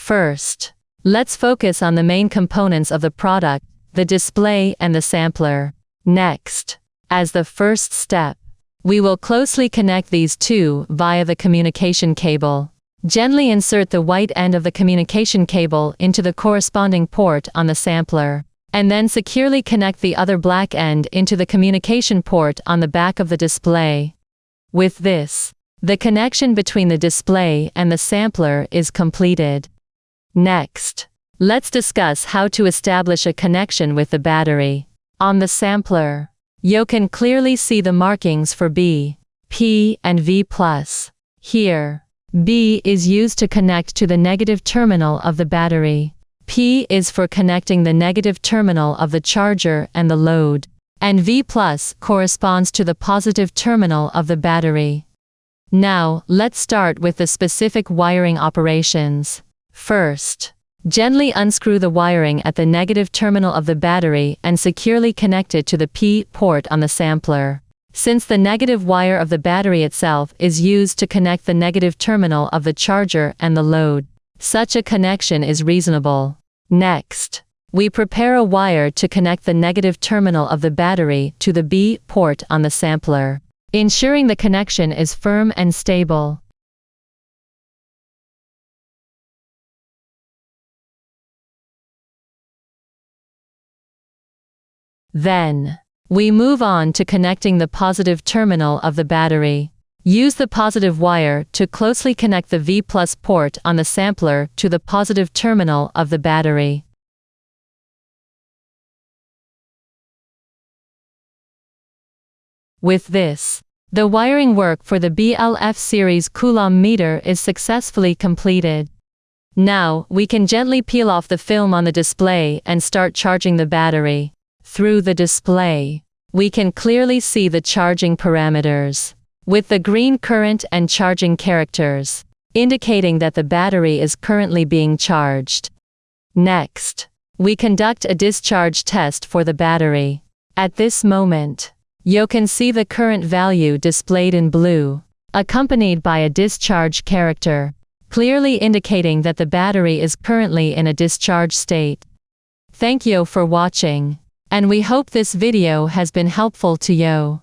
First, let's focus on the main components of the product, the display and the sampler. Next, as the first step, we will closely connect these two via the communication cable. Gently insert the white end of the communication cable into the corresponding port on the sampler, and then securely connect the other black end into the communication port on the back of the display. With this, the connection between the display and the sampler is completed. Next, let's discuss how to establish a connection with the battery. On the sampler, you can clearly see the markings for B, P, and V+. Here, B is used to connect to the negative terminal of the battery. P is for connecting the negative terminal of the charger and the load, and V+ corresponds to the positive terminal of the battery. Now, let's start with the specific wiring operations. First, gently unscrew the wiring at the negative terminal of the battery and securely connect it to the P port on the sampler. Since the negative wire of the battery itself is used to connect the negative terminal of the charger and the load, such a connection is reasonable. Next, we prepare a wire to connect the negative terminal of the battery to the B port on the sampler, ensuring the connection is firm and stable. Then, we move on to connecting the positive terminal of the battery. Use the positive wire to closely connect the V+ port on the sampler to the positive terminal of the battery. With this, the wiring work for the BLF series Coulomb meter is successfully completed. Now, we can gently peel off the film on the display and start charging the battery. Through the display, we can clearly see the charging parameters, with the green current and charging characters, indicating that the battery is currently being charged. Next, we conduct a discharge test for the battery. At this moment, you can see the current value displayed in blue, accompanied by a discharge character, clearly indicating that the battery is currently in a discharge state. Thank you for watching, and we hope this video has been helpful to you.